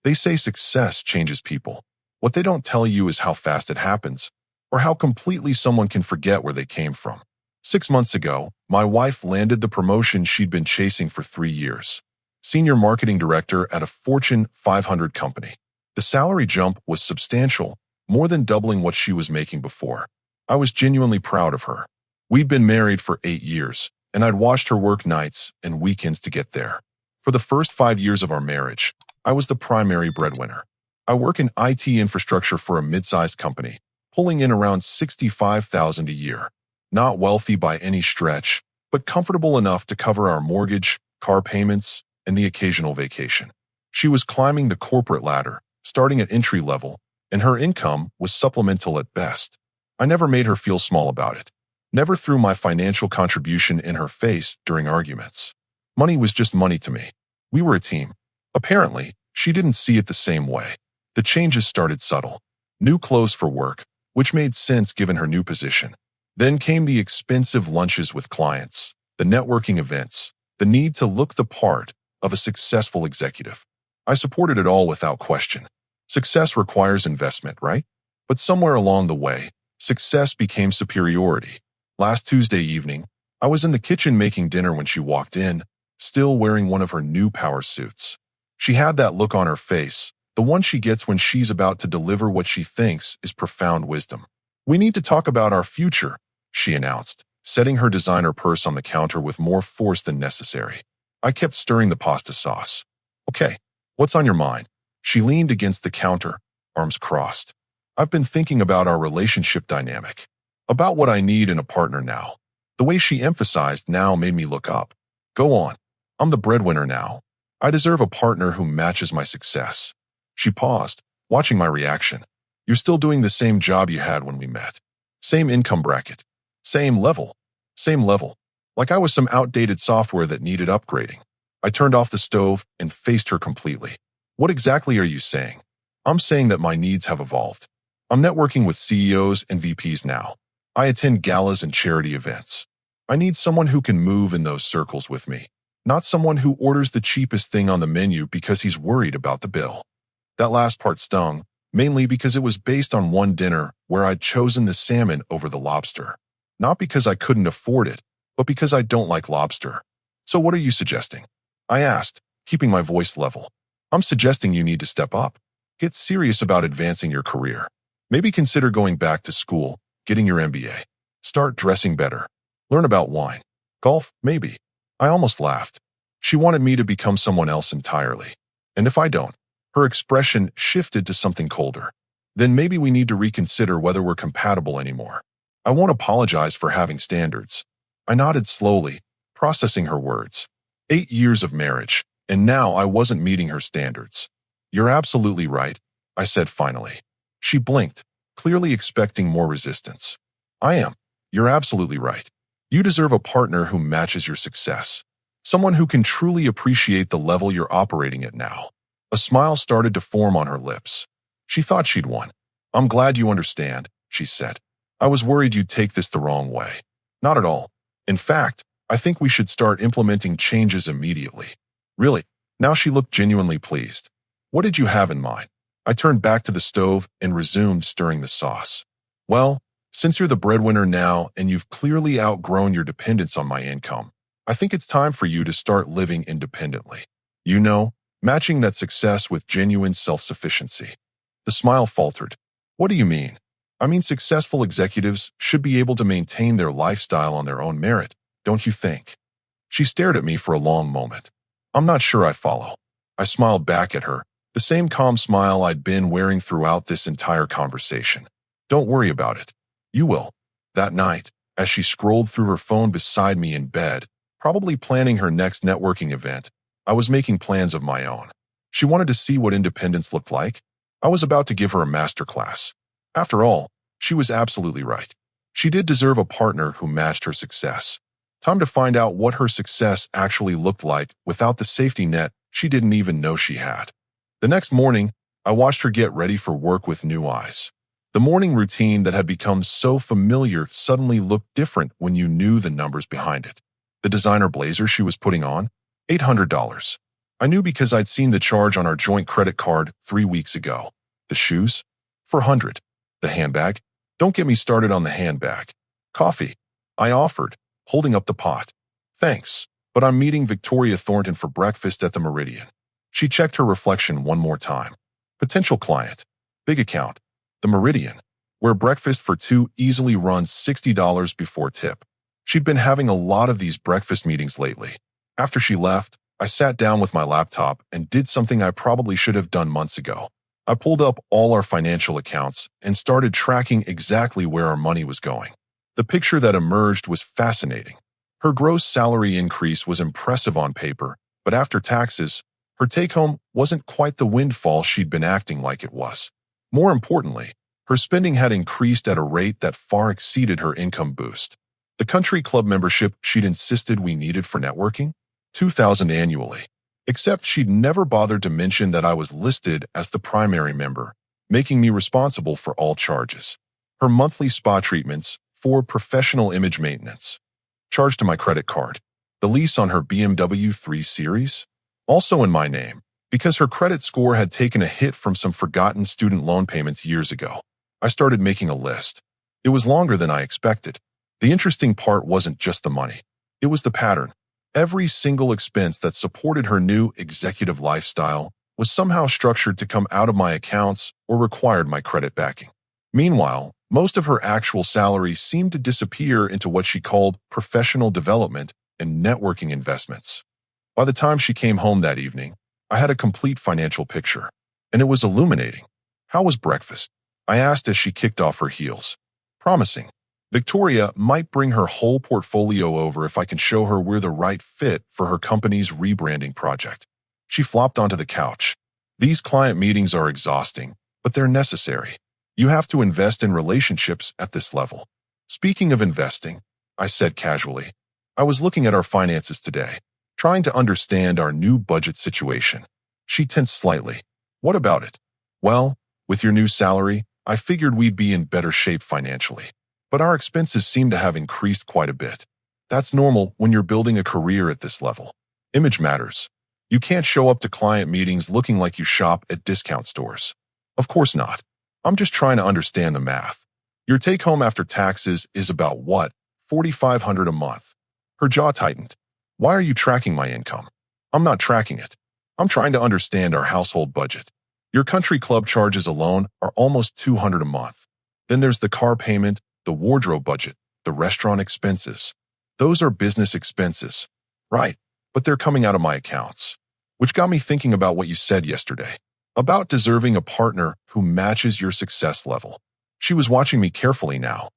They say success changes people. What they don't tell you is how fast it happens, or how completely someone can forget where they came from. 6 months ago, my wife landed the promotion she'd been chasing for 3 years. Senior marketing director at a Fortune 500 company. The salary jump was substantial, more than doubling what she was making before. I was genuinely proud of her. We'd been married for 8 years, and I'd watched her work nights and weekends to get there. For the first 5 years of our marriage, I was the primary breadwinner. I work in IT infrastructure for a mid-sized company, pulling in around $65,000 a year. Not wealthy by any stretch, but comfortable enough to cover our mortgage, car payments, and the occasional vacation. She was climbing the corporate ladder, starting at entry level, and her income was supplemental at best. I never made her feel small about it. Never threw my financial contribution in her face during arguments. Money was just money to me. We were a team. Apparently, she didn't see it the same way. The changes started subtle. New clothes for work, which made sense given her new position. Then came the expensive lunches with clients, the networking events, the need to look the part of a successful executive. I supported it all without question. Success requires investment, right? But somewhere along the way, success became superiority. Last Tuesday evening, I was in the kitchen making dinner when she walked in, still wearing one of her new power suits. She had that look on her face, the one she gets when she's about to deliver what she thinks is profound wisdom. "We need to talk about our future," she announced, setting her designer purse on the counter with more force than necessary. I kept stirring the pasta sauce. "Okay, what's on your mind?" She leaned against the counter, arms crossed. "I've been thinking about our relationship dynamic, about what I need in a partner now." The way she emphasized now made me look up. "Go on. I'm the breadwinner now. I deserve a partner who matches my success." She paused, watching my reaction. "You're still doing the same job you had when we met. Same income bracket. Same level. Same level. Like I was some outdated software that needed upgrading." I turned off the stove and faced her completely. "What exactly are you saying?" "I'm saying that my needs have evolved. I'm networking with CEOs and VPs now. I attend galas and charity events. I need someone who can move in those circles with me, not someone who orders the cheapest thing on the menu because he's worried about the bill." That last part stung, mainly because it was based on one dinner where I'd chosen the salmon over the lobster. Not because I couldn't afford it, but because I don't like lobster. "So what are you suggesting?" I asked, keeping my voice level. "I'm suggesting you need to step up. Get serious about advancing your career. Maybe consider going back to school, getting your MBA. Start dressing better. Learn about wine. Golf, maybe." I almost laughed. She wanted me to become someone else entirely. And if I don't? Her expression shifted to something colder. "Then maybe we need to reconsider whether we're compatible anymore. I won't apologize for having standards." I nodded slowly, processing her words. 8 years of marriage, and now I wasn't meeting her standards. "You're absolutely right," I said finally. She blinked, clearly expecting more resistance. "I am. You're absolutely right. You deserve a partner who matches your success. Someone who can truly appreciate the level you're operating at now." A smile started to form on her lips. She thought she'd won. "I'm glad you understand," she said. "I was worried you'd take this the wrong way." "Not at all. In fact, I think we should start implementing changes immediately." "Really?" Now she looked genuinely pleased. "What did you have in mind?" I turned back to the stove and resumed stirring the sauce. "Well, since you're the breadwinner now and you've clearly outgrown your dependence on my income, I think it's time for you to start living independently. You know, matching that success with genuine self-sufficiency." The smile faltered. "What do you mean?" "I mean, successful executives should be able to maintain their lifestyle on their own merit, don't you think?" She stared at me for a long moment. "I'm not sure I follow." I smiled back at her, the same calm smile I'd been wearing throughout this entire conversation. "Don't worry about it. You will." That night, as she scrolled through her phone beside me in bed, probably planning her next networking event, I was making plans of my own. She wanted to see what independence looked like. I was about to give her a masterclass. After all, she was absolutely right. She did deserve a partner who matched her success. Time to find out what her success actually looked like without the safety net she didn't even know she had. The next morning, I watched her get ready for work with new eyes. The morning routine that had become so familiar suddenly looked different when you knew the numbers behind it. The designer blazer she was putting on, $800. I knew because I'd seen the charge on our joint credit card 3 weeks ago. The shoes? 400. The handbag? Don't get me started on the handbag. Coffee? I offered, holding up the pot. Thanks, but I'm meeting Victoria Thornton for breakfast at the Meridian. She checked her reflection one more time. Potential client. Big account. The Meridian, where breakfast for two easily runs $60 before tip. She'd been having a lot of these breakfast meetings lately. After she left, I sat down with my laptop and did something I probably should have done months ago. I pulled up all our financial accounts and started tracking exactly where our money was going. The picture that emerged was fascinating. Her gross salary increase was impressive on paper, but after taxes, her take-home wasn't quite the windfall she'd been acting like it was. More importantly, her spending had increased at a rate that far exceeded her income boost. The country club membership she'd insisted we needed for networking? $2,000 annually. Except she'd never bothered to mention that I was listed as the primary member, making me responsible for all charges. Her monthly spa treatments for professional image maintenance. Charged to my credit card. The lease on her BMW 3 Series? Also in my name, because her credit score had taken a hit from some forgotten student loan payments years ago. I started making a list. It was longer than I expected. The interesting part wasn't just the money. It was the pattern. Every single expense that supported her new executive lifestyle was somehow structured to come out of my accounts or required my credit backing. Meanwhile, most of her actual salary seemed to disappear into what she called professional development and networking investments. By the time she came home that evening, I had a complete financial picture, and it was illuminating. How was breakfast? I asked as she kicked off her heels. Promising. Victoria might bring her whole portfolio over if I can show her we're the right fit for her company's rebranding project. She flopped onto the couch. These client meetings are exhausting, but they're necessary. You have to invest in relationships at this level. Speaking of investing, I said casually, I was looking at our finances today, trying to understand our new budget situation. She tensed slightly. What about it? Well, with your new salary, I figured we'd be in better shape financially. But our expenses seem to have increased quite a bit. That's normal when you're building a career at this level. Image matters. You can't show up to client meetings looking like you shop at discount stores. Of course not. I'm just trying to understand the math. Your take-home after taxes is about what? $4,500 a month. Her jaw tightened. Why are you tracking my income? I'm not tracking it. I'm trying to understand our household budget. Your country club charges alone are almost $200 a month. Then there's the car payment, the wardrobe budget, the restaurant expenses. Those are business expenses. Right, but they're coming out of my accounts. Which got me thinking about what you said yesterday. About deserving a partner who matches your success level. She was watching me carefully now.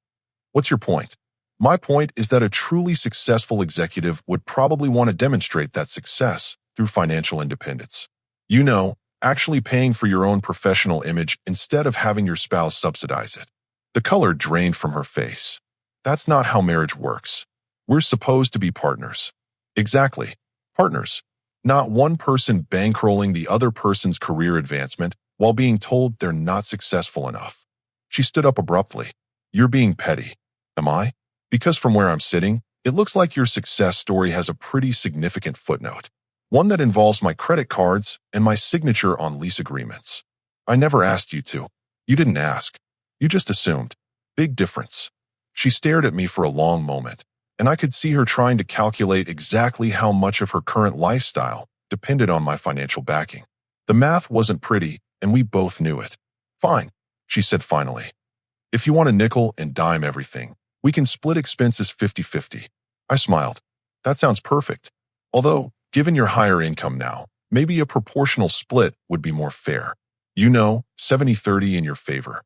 What's your point? My point is that a truly successful executive would probably want to demonstrate that success through financial independence. You know, actually paying for your own professional image instead of having your spouse subsidize it. The color drained from her face. That's not how marriage works. We're supposed to be partners. Exactly. Partners. Not one person bankrolling the other person's career advancement while being told they're not successful enough. She stood up abruptly. You're being petty. Am I? Because from where I'm sitting, it looks like your success story has a pretty significant footnote. One that involves my credit cards and my signature on lease agreements. I never asked you to. You didn't ask. You just assumed. Big difference. She stared at me for a long moment, and I could see her trying to calculate exactly how much of her current lifestyle depended on my financial backing. The math wasn't pretty, and we both knew it. Fine, she said finally. If you want to nickel and dime everything, we can split expenses 50-50. I smiled. That sounds perfect. Although, given your higher income now, maybe a proportional split would be more fair. You know, 70-30 in your favor.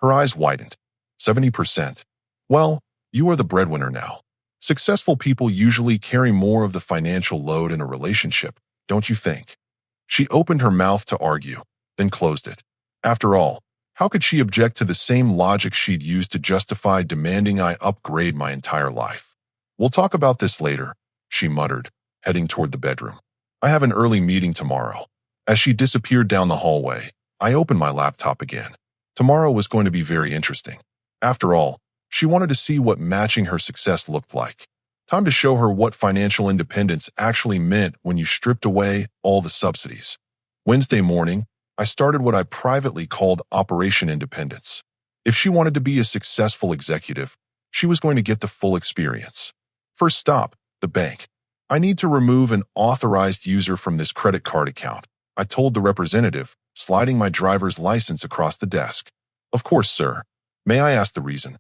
Her eyes widened. 70%. Well, you are the breadwinner now. Successful people usually carry more of the financial load in a relationship, don't you think? She opened her mouth to argue, then closed it. After all, how could she object to the same logic she'd used to justify demanding I upgrade my entire life? We'll talk about this later, she muttered, heading toward the bedroom. I have an early meeting tomorrow. As she disappeared down the hallway, I opened my laptop again. Tomorrow was going to be very interesting. After all, she wanted to see what matching her success looked like. Time to show her what financial independence actually meant when you stripped away all the subsidies. Wednesday morning, I started what I privately called Operation Independence. If she wanted to be a successful executive, she was going to get the full experience. First stop, the bank. I need to remove an authorized user from this credit card account, I told the representative, sliding my driver's license across the desk. Of course, sir. May I ask the reason?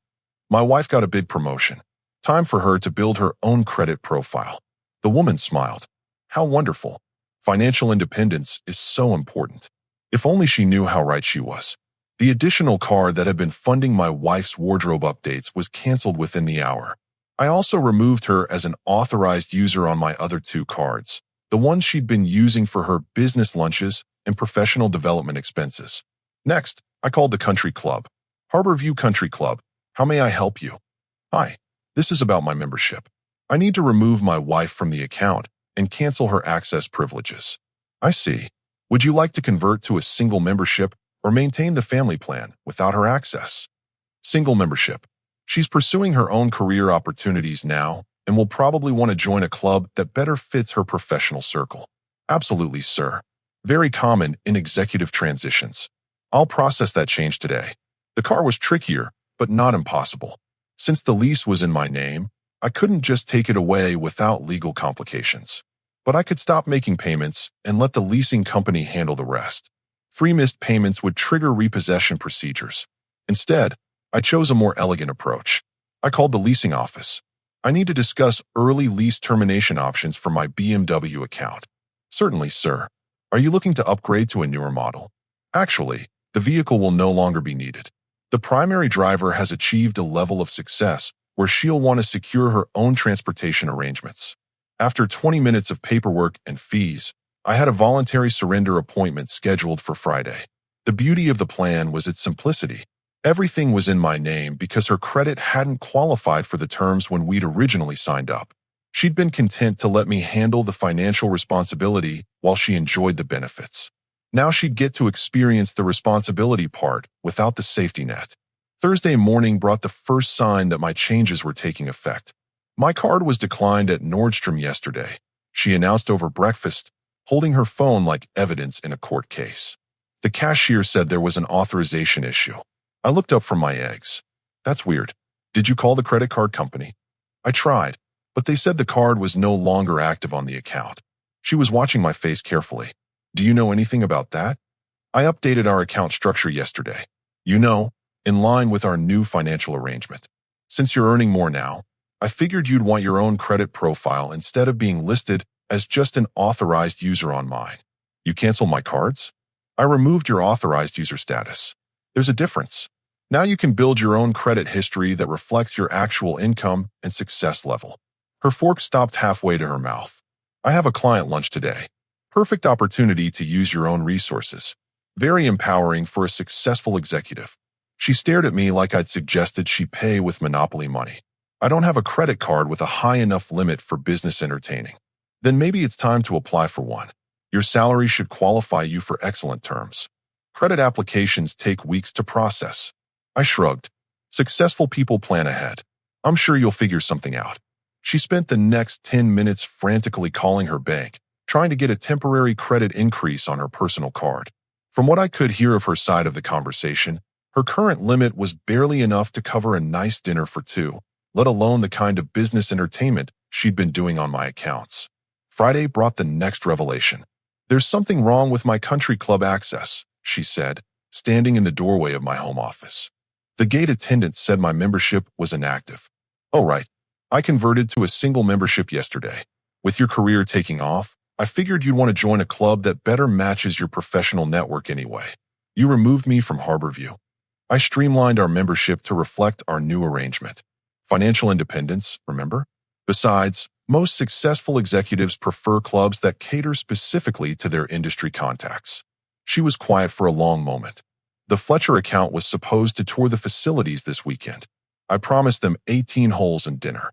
My wife got a big promotion. Time for her to build her own credit profile. The woman smiled. How wonderful. Financial independence is so important. If only she knew how right she was. The additional card that had been funding my wife's wardrobe updates was canceled within the hour. I also removed her as an authorized user on my other two cards, the ones she'd been using for her business lunches and professional development expenses. Next, I called the country club. Harborview Country Club. How may I help you? Hi, this is about my membership. I need to remove my wife from the account and cancel her access privileges. I see. Would you like to convert to a single membership or maintain the family plan without her access? Single membership. She's pursuing her own career opportunities now and will probably want to join a club that better fits her professional circle. Absolutely, sir. Very common in executive transitions. I'll process that change today. The car was trickier, but not impossible. Since the lease was in my name, I couldn't just take it away without legal complications. But I could stop making payments and let the leasing company handle the rest. 3 missed payments would trigger repossession procedures. Instead, I chose a more elegant approach. I called the leasing office. I need to discuss early lease termination options for my BMW account. Certainly, sir. Are you looking to upgrade to a newer model? Actually, the vehicle will no longer be needed. The primary driver has achieved a level of success where she'll want to secure her own transportation arrangements. After 20 minutes of paperwork and fees, I had a voluntary surrender appointment scheduled for Friday. The beauty of the plan was its simplicity. Everything was in my name because her credit hadn't qualified for the terms when we'd originally signed up. She'd been content to let me handle the financial responsibility while she enjoyed the benefits. Now she'd get to experience the responsibility part without the safety net. Thursday morning brought the first sign that my changes were taking effect. My card was declined at Nordstrom yesterday, she announced over breakfast, holding her phone like evidence in a court case. The cashier said there was an authorization issue. I looked up from my eggs. That's weird. Did you call the credit card company? I tried, but they said the card was no longer active on the account. She was watching my face carefully. Do you know anything about that? I updated our account structure yesterday. You know, in line with our new financial arrangement. Since you're earning more now, I figured you'd want your own credit profile instead of being listed as just an authorized user on mine. You cancel my cards? I removed your authorized user status. There's a difference. Now you can build your own credit history that reflects your actual income and success level. Her fork stopped halfway to her mouth. I have a client lunch today. Perfect opportunity to use your own resources. Very empowering for a successful executive. She stared at me like I'd suggested she pay with Monopoly money. I don't have a credit card with a high enough limit for business entertaining. Then maybe it's time to apply for one. Your salary should qualify you for excellent terms. Credit applications take weeks to process. I shrugged. Successful people plan ahead. I'm sure you'll figure something out. She spent the next 10 minutes frantically calling her bank, trying to get a temporary credit increase on her personal card. From what I could hear of her side of the conversation, her current limit was barely enough to cover a nice dinner for two, let alone the kind of business entertainment she'd been doing on my accounts. Friday brought the next revelation. There's something wrong with my country club access, she said, standing in the doorway of my home office. The gate attendant said my membership was inactive. Oh, right. I converted to a single membership yesterday. With your career taking off, I figured you'd want to join a club that better matches your professional network anyway. You removed me from Harborview. I streamlined our membership to reflect our new arrangement. Financial independence, remember? Besides, most successful executives prefer clubs that cater specifically to their industry contacts. She was quiet for a long moment. The Fletcher account was supposed to tour the facilities this weekend. I promised them 18 holes and dinner.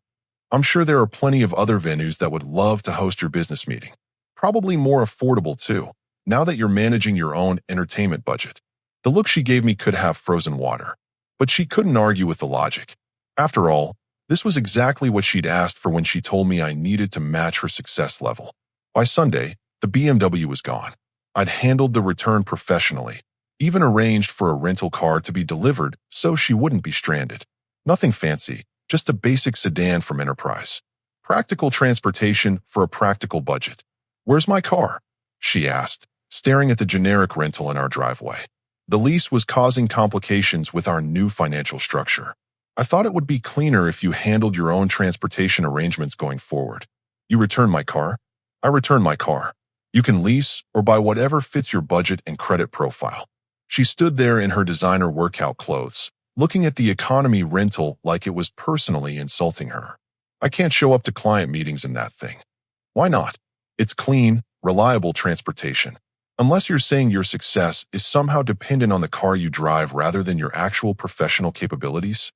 I'm sure there are plenty of other venues that would love to host your business meeting. Probably more affordable too, now that you're managing your own entertainment budget. The look she gave me could have frozen water. But she couldn't argue with the logic. After all, This was exactly what she'd asked for when she told me I needed to match her success level. By Sunday, the BMW was gone. I'd handled the return professionally, even arranged for a rental car to be delivered so she wouldn't be stranded. Nothing fancy, just a basic sedan from Enterprise. Practical transportation for a practical budget. "Where's my car?" she asked, staring at the generic rental in our driveway. The lease was causing complications with our new financial structure. "I thought it would be cleaner if you handled your own transportation arrangements going forward." "You return my car?" "I return my car. You can lease or buy whatever fits your budget and credit profile." She stood there in her designer workout clothes, looking at the economy rental like it was personally insulting her. "I can't show up to client meetings in that thing." "Why not? It's clean, reliable transportation. Unless you're saying your success is somehow dependent on the car you drive rather than your actual professional capabilities."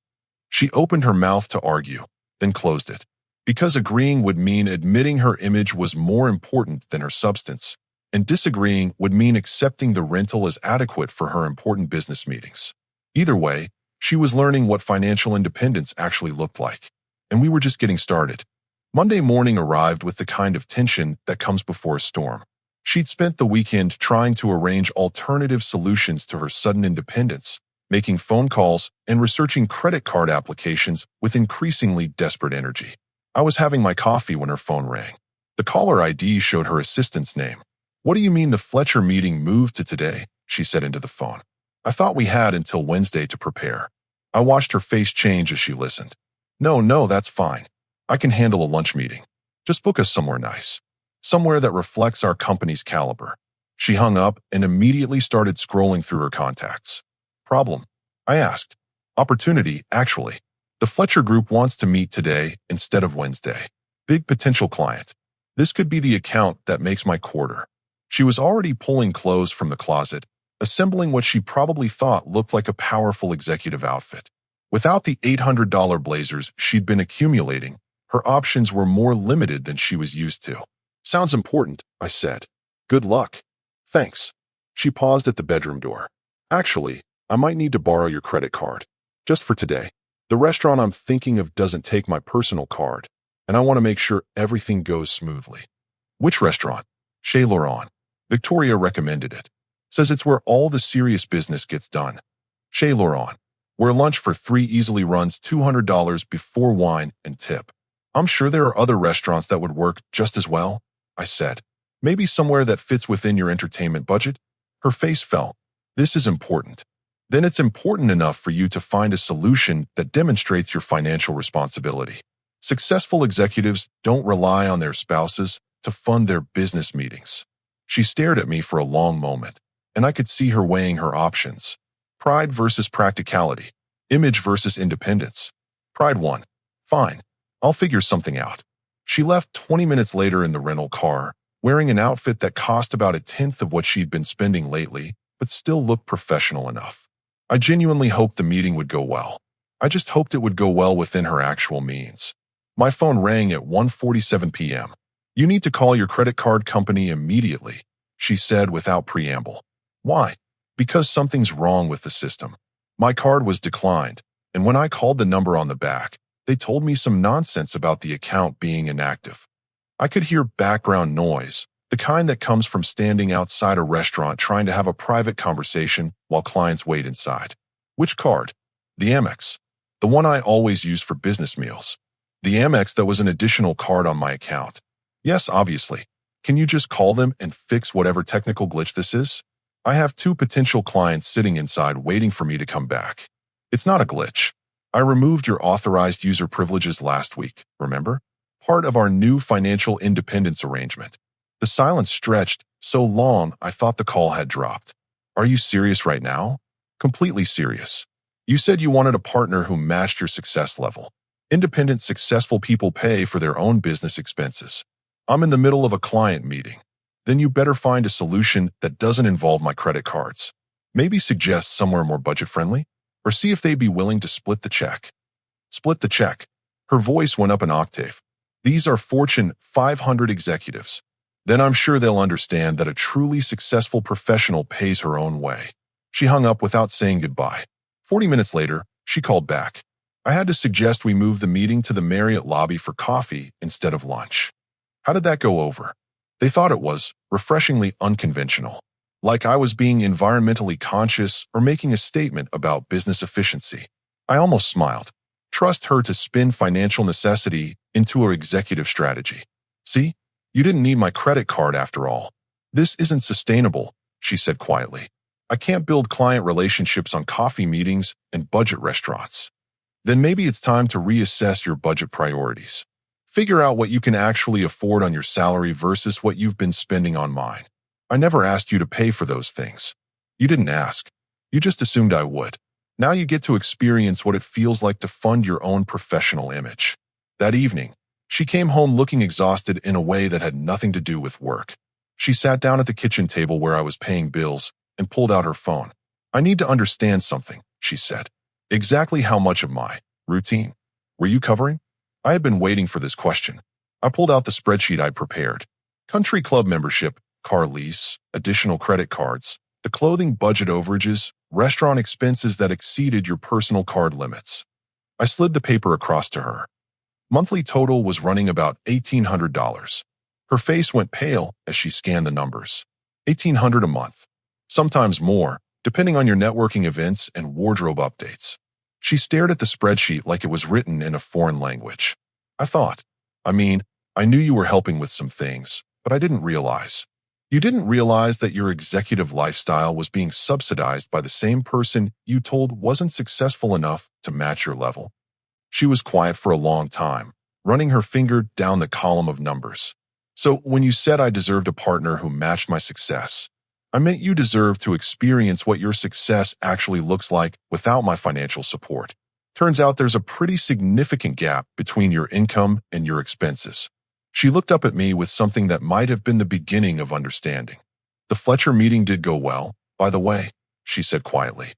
She opened her mouth to argue, then closed it. Because agreeing would mean admitting her image was more important than her substance, and disagreeing would mean accepting the rental as adequate for her important business meetings. Either way, she was learning what financial independence actually looked like, and we were just getting started. Monday morning arrived with the kind of tension that comes before a storm. She'd spent the weekend trying to arrange alternative solutions to her sudden independence, making phone calls and researching credit card applications with increasingly desperate energy. I was having my coffee when her phone rang. The caller ID showed her assistant's name. "What do you mean the Fletcher meeting moved to today?" she said into the phone. "I thought we had until Wednesday to prepare." I watched her face change as she listened. No, that's fine. I can handle a lunch meeting. Just book us somewhere nice. Somewhere that reflects our company's caliber." She hung up and immediately started scrolling through her contacts. "Problem?" I asked. "Opportunity, actually. The Fletcher Group wants to meet today instead of Wednesday. Big potential client. This could be the account that makes my quarter." She was already pulling clothes from the closet, assembling what she probably thought looked like a powerful executive outfit. Without the $800 blazers she'd been accumulating, her options were more limited than she was used to. "Sounds important," I said. "Good luck." "Thanks." She paused at the bedroom door. "Actually, I might need to borrow your credit card. Just for today. The restaurant I'm thinking of doesn't take my personal card, and I want to make sure everything goes smoothly." "Which restaurant?" "Chez Laurent. Victoria recommended it. Says it's where all the serious business gets done." "Chez Laurent. Where lunch for 3 easily runs $200 before wine and tip." "I'm sure there are other restaurants that would work just as well," I said. "Maybe somewhere that fits within your entertainment budget?" Her face fell. "This is important. Then it's important enough for you to find a solution that demonstrates your financial responsibility. Successful executives don't rely on their spouses to fund their business meetings." She stared at me for a long moment, and I could see her weighing her options. Pride versus practicality. Image versus independence. Pride won. "Fine. I'll figure something out." She left 20 minutes later in the rental car, wearing an outfit that cost about 1/10 of what she'd been spending lately, but still looked professional enough. I genuinely hoped the meeting would go well. I just hoped it would go well within her actual means. My phone rang at 1:47 p.m. "You need to call your credit card company immediately," she said without preamble. "Why?" "Because something's wrong with the system. My card was declined, and when I called the number on the back, they told me some nonsense about the account being inactive." I could hear background noise, the kind that comes from standing outside a restaurant trying to have a private conversation while clients wait inside. "Which card?" "The Amex. The one I always use for business meals." "The Amex that was an additional card on my account." "Yes, obviously. Can you just call them and fix whatever technical glitch this is? I have 2 potential clients sitting inside waiting for me to come back." "It's not a glitch. I removed your authorized user privileges last week, remember? Part of our new financial independence arrangement." The silence stretched so long I thought the call had dropped. "Are you serious right now?" "Completely serious. You said you wanted a partner who matched your success level. Independent, successful people pay for their own business expenses. I'm in the middle of a client meeting. Then you better find a solution that doesn't involve my credit cards. Maybe suggest somewhere more budget-friendly, or see if they'd be willing to split the check." "Split the check." Her voice went up an octave. "These are Fortune 500 executives. Then I'm sure they'll understand that a truly successful professional pays her own way." She hung up without saying goodbye. 40 minutes later, she called back. I had to suggest we move the meeting to the Marriott lobby for coffee instead of lunch. How did that go over? They thought it was refreshingly unconventional, like I was being environmentally conscious or making a statement about business efficiency. I almost smiled. Trust her to spin financial necessity into her executive strategy. See, you didn't need my credit card after all. This isn't sustainable, she said quietly. I can't build client relationships on coffee meetings and budget restaurants. Then maybe it's time to reassess your budget priorities. Figure out what you can actually afford on your salary versus what you've been spending on mine. I never asked you to pay for those things. You didn't ask. You just assumed I would. Now you get to experience what it feels like to fund your own professional image. That evening, she came home looking exhausted in a way that had nothing to do with work. She sat down at the kitchen table where I was paying bills and pulled out her phone. I need to understand something, she said. Exactly how much of my routine were you covering? I had been waiting for this question. I pulled out the spreadsheet I'd prepared. Country club membership, car lease, additional credit cards, the clothing budget overages, restaurant expenses that exceeded your personal card limits. I slid the paper across to her. Monthly total was running about $1,800. Her face went pale as she scanned the numbers. $1,800 a month. Sometimes more, depending on your networking events and wardrobe updates. She stared at the spreadsheet like it was written in a foreign language. I knew you were helping with some things, but I didn't realize. You didn't realize that your executive lifestyle was being subsidized by the same person you told wasn't successful enough to match your level. She was quiet for a long time, running her finger down the column of numbers. So when you said I deserved a partner who matched my success, I meant you deserve to experience what your success actually looks like without my financial support. Turns out there's a pretty significant gap between your income and your expenses. She looked up at me with something that might have been the beginning of understanding. The Fletcher meeting did go well, by the way, she said quietly.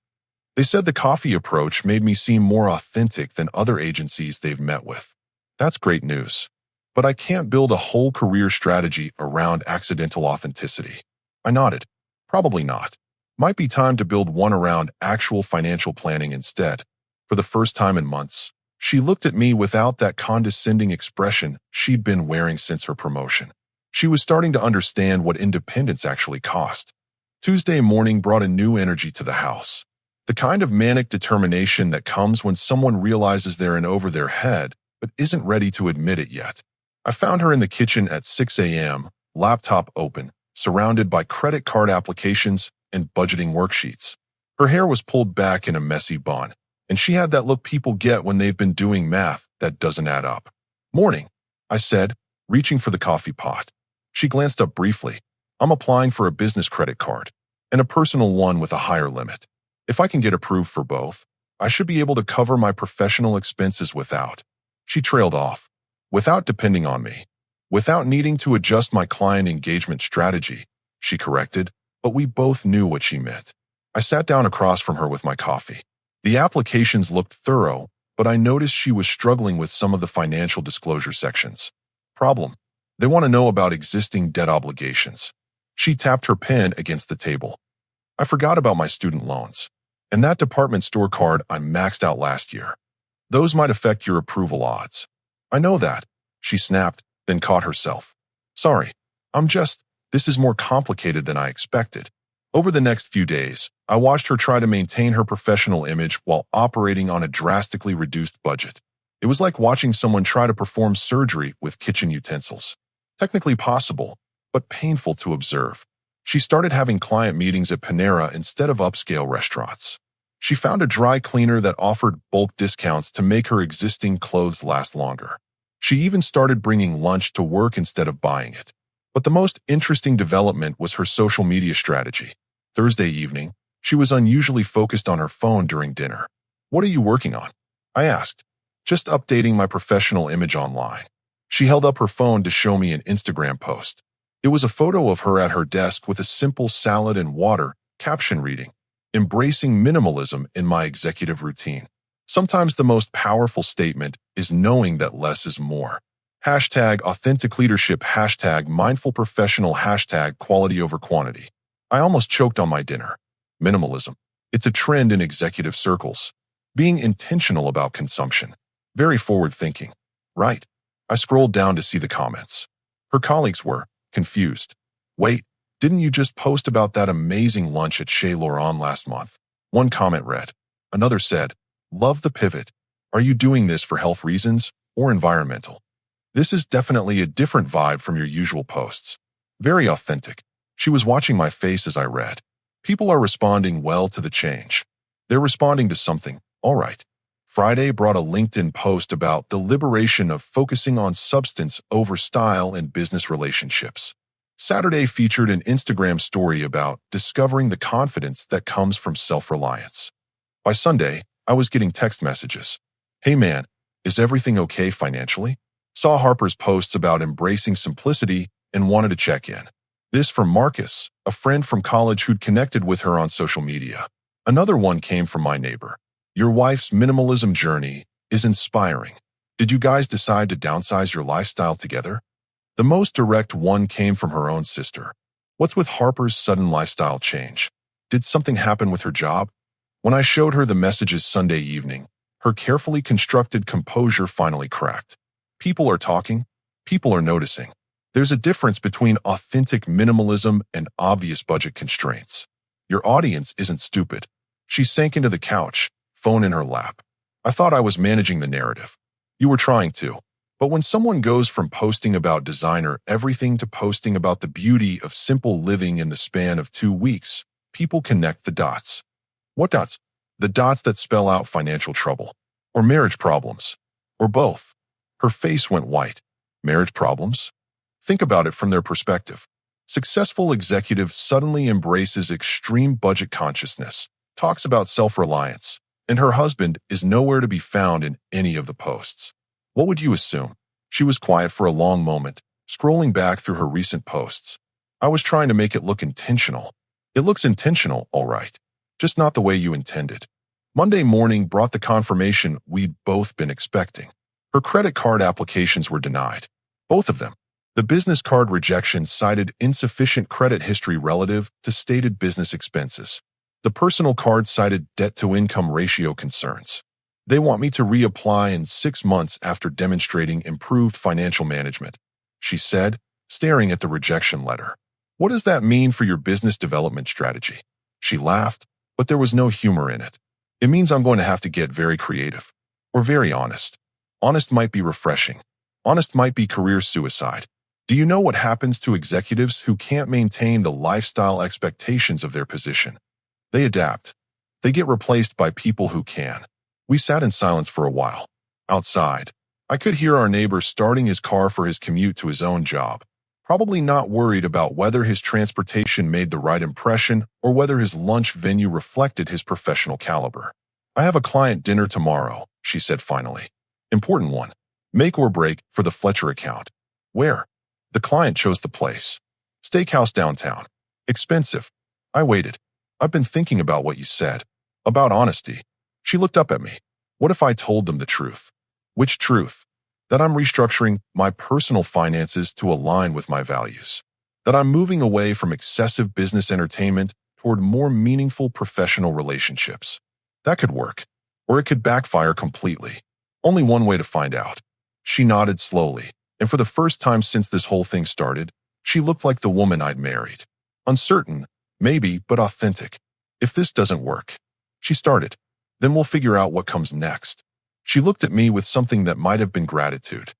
They said the coffee approach made me seem more authentic than other agencies they've met with. That's great news. But I can't build a whole career strategy around accidental authenticity. I nodded. Probably not. Might be time to build one around actual financial planning instead. For the first time in months, she looked at me without that condescending expression she'd been wearing since her promotion. She was starting to understand what independence actually cost. Tuesday morning brought a new energy to the house. The kind of manic determination that comes when someone realizes they're in over their head but isn't ready to admit it yet. I found her in the kitchen at 6 a.m., laptop open, surrounded by credit card applications and budgeting worksheets. Her hair was pulled back in a messy bun, and she had that look people get when they've been doing math that doesn't add up. Morning, I said, reaching for the coffee pot. She glanced up briefly. I'm applying for a business credit card and a personal one with a higher limit. If I can get approved for both, I should be able to cover my professional expenses without. She trailed off. Without depending on me. Without needing to adjust my client engagement strategy, she corrected, but we both knew what she meant. I sat down across from her with my coffee. The applications looked thorough, but I noticed she was struggling with some of the financial disclosure sections. Problem. They want to know about existing debt obligations. She tapped her pen against the table. I forgot about my student loans. And that department store card I maxed out last year. Those might affect your approval odds. I know that, she snapped, then caught herself. Sorry, this is more complicated than I expected. Over the next few days, I watched her try to maintain her professional image while operating on a drastically reduced budget. It was like watching someone try to perform surgery with kitchen utensils. Technically possible, but painful to observe. She started having client meetings at Panera instead of upscale restaurants. She found a dry cleaner that offered bulk discounts to make her existing clothes last longer. She even started bringing lunch to work instead of buying it. But the most interesting development was her social media strategy. Thursday evening, she was unusually focused on her phone during dinner. What are you working on? I asked. Just updating my professional image online. She held up her phone to show me an Instagram post. It was a photo of her at her desk with a simple salad and water, caption reading, "Embracing minimalism in my executive routine." Sometimes the most powerful statement is knowing that less is more. Hashtag authentic leadership, hashtag mindful professional, hashtag quality over quantity. I almost choked on my dinner. Minimalism. It's a trend in executive circles. Being intentional about consumption. Very forward-thinking. Right. I scrolled down to see the comments. Her colleagues were confused. Wait, didn't you just post about that amazing lunch at Chez Laurent last month? One comment read. Another said, love the pivot. Are you doing this for health reasons or environmental? This is definitely a different vibe from your usual posts. Very authentic. She was watching my face as I read. People are responding well to the change. They're responding to something, all right. Friday brought a LinkedIn post about the liberation of focusing on substance over style in business relationships. Saturday featured an Instagram story about discovering the confidence that comes from self-reliance. By Sunday, I was getting text messages. Hey man, is everything okay financially? Saw Harper's posts about embracing simplicity and wanted to check in. This from Marcus, a friend from college who'd connected with her on social media. Another one came from my neighbor. Your wife's minimalism journey is inspiring. Did you guys decide to downsize your lifestyle together? The most direct one came from her own sister. What's with Harper's sudden lifestyle change? Did something happen with her job? When I showed her the messages Sunday evening, her carefully constructed composure finally cracked. People are talking. People are noticing. There's a difference between authentic minimalism and obvious budget constraints. Your audience isn't stupid. She sank into the couch, phone in her lap. I thought I was managing the narrative. You were trying to. But when someone goes from posting about designer everything to posting about the beauty of simple living in the span of 2 weeks, people connect the dots. What dots? The dots that spell out financial trouble. Or marriage problems. Or both. Her face went white. Marriage problems? Think about it from their perspective. Successful executive suddenly embraces extreme budget consciousness, talks about self-reliance, and her husband is nowhere to be found in any of the posts. What would you assume? She was quiet for a long moment, scrolling back through her recent posts. I was trying to make it look intentional. It looks intentional, all right, just not the way you intended. Monday morning brought the confirmation we'd both been expecting. Her credit card applications were denied. Both of them. The business card rejection cited insufficient credit history relative to stated business expenses. The personal card cited debt-to-income ratio concerns. They want me to reapply in 6 months after demonstrating improved financial management, she said, staring at the rejection letter. What does that mean for your business development strategy? She laughed, but there was no humor in it. It means I'm going to have to get very creative. Or very honest. Honest might be refreshing. Honest might be career suicide. Do you know what happens to executives who can't maintain the lifestyle expectations of their position? They adapt. They get replaced by people who can. We sat in silence for a while. Outside, I could hear our neighbor starting his car for his commute to his own job, probably not worried about whether his transportation made the right impression or whether his lunch venue reflected his professional caliber. I have a client dinner tomorrow, she said finally. Important one. Make or break for the Fletcher account. Where? The client chose the place. Steakhouse downtown. Expensive. I waited. I've been thinking about what you said. About honesty. She looked up at me. What if I told them the truth? Which truth? That I'm restructuring my personal finances to align with my values. That I'm moving away from excessive business entertainment toward more meaningful professional relationships. That could work. Or it could backfire completely. Only one way to find out. She nodded slowly, and for the first time since this whole thing started, she looked like the woman I'd married. Uncertain, maybe, but authentic. If this doesn't work, she started, then we'll figure out what comes next. She looked at me with something that might have been gratitude.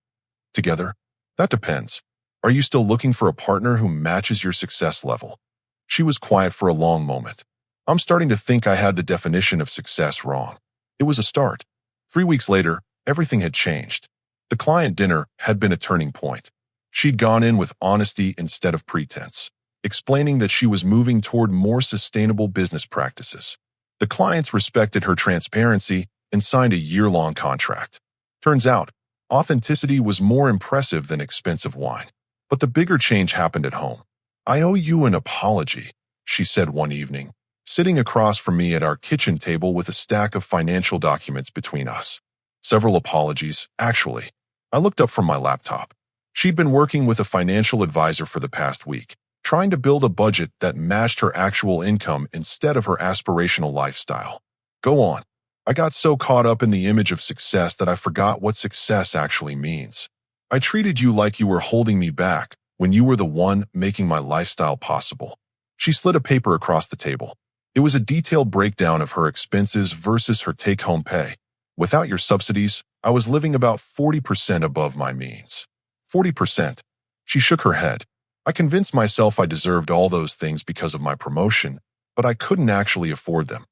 Together? That depends. Are you still looking for a partner who matches your success level? She was quiet for a long moment. I'm starting to think I had the definition of success wrong. It was a start. 3 weeks later, everything had changed. The client dinner had been a turning point. She'd gone in with honesty instead of pretense, explaining that she was moving toward more sustainable business practices. The clients respected her transparency and signed a year-long contract. Turns out, authenticity was more impressive than expensive wine. But the bigger change happened at home. I owe you an apology, she said one evening, sitting across from me at our kitchen table with a stack of financial documents between us. Several apologies, actually. I looked up from my laptop. She'd been working with a financial advisor for the past week, trying to build a budget that matched her actual income instead of her aspirational lifestyle. Go on. I got so caught up in the image of success that I forgot what success actually means. I treated you like you were holding me back when you were the one making my lifestyle possible. She slid a paper across the table. It was a detailed breakdown of her expenses versus her take-home pay. Without your subsidies, I was living about 40% above my means. 40%. She shook her head. I convinced myself I deserved all those things because of my promotion, but I couldn't actually afford them.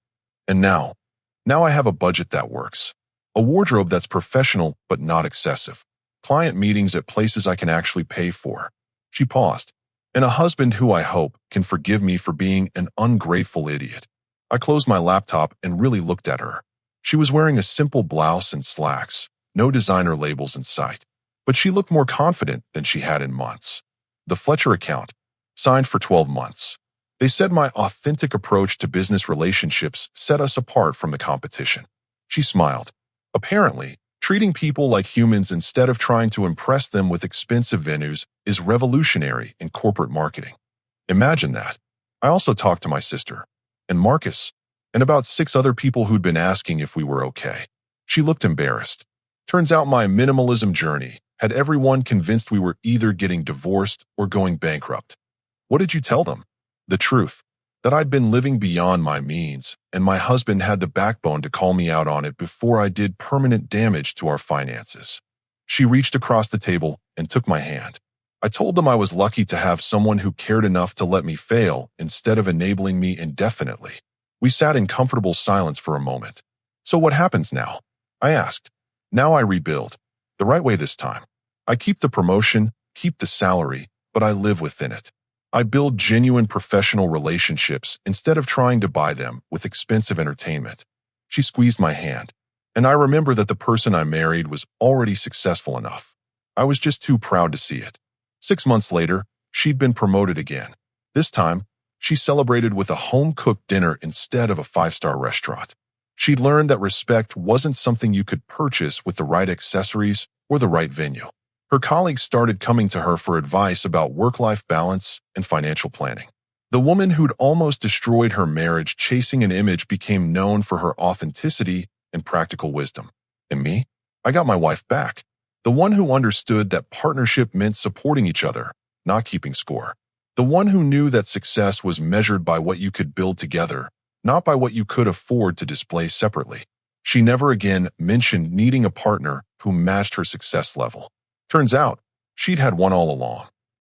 And now I have a budget that works. A wardrobe that's professional but not excessive. Client meetings at places I can actually pay for. She paused. And a husband who I hope can forgive me for being an ungrateful idiot. I closed my laptop and really looked at her. She was wearing a simple blouse and slacks, no designer labels in sight. But she looked more confident than she had in months. The Fletcher account, signed for 12 months. They said my authentic approach to business relationships set us apart from the competition. She smiled. Apparently, treating people like humans instead of trying to impress them with expensive venues is revolutionary in corporate marketing. Imagine that. I also talked to my sister, and Marcus, and about 6 other people who'd been asking if we were okay. She looked embarrassed. Turns out my minimalism journey had everyone convinced we were either getting divorced or going bankrupt. What did you tell them? The truth, that I'd been living beyond my means, and my husband had the backbone to call me out on it before I did permanent damage to our finances. She reached across the table and took my hand. I told them I was lucky to have someone who cared enough to let me fail instead of enabling me indefinitely. We sat in comfortable silence for a moment. So what happens now? I asked. Now I rebuild. The right way this time. I keep the promotion, keep the salary, but I live within it. I build genuine professional relationships instead of trying to buy them with expensive entertainment. She squeezed my hand, and I remember that the person I married was already successful enough. I was just too proud to see it. 6 months later, she'd been promoted again. This time, she celebrated with a home-cooked dinner instead of a 5-star restaurant. She'd learned that respect wasn't something you could purchase with the right accessories or the right venue. Her colleagues started coming to her for advice about work-life balance and financial planning. The woman who'd almost destroyed her marriage chasing an image became known for her authenticity and practical wisdom. And me? I got my wife back. The one who understood that partnership meant supporting each other, not keeping score. The one who knew that success was measured by what you could build together, not by what you could afford to display separately. She never again mentioned needing a partner who matched her success level. Turns out, she'd had one all along.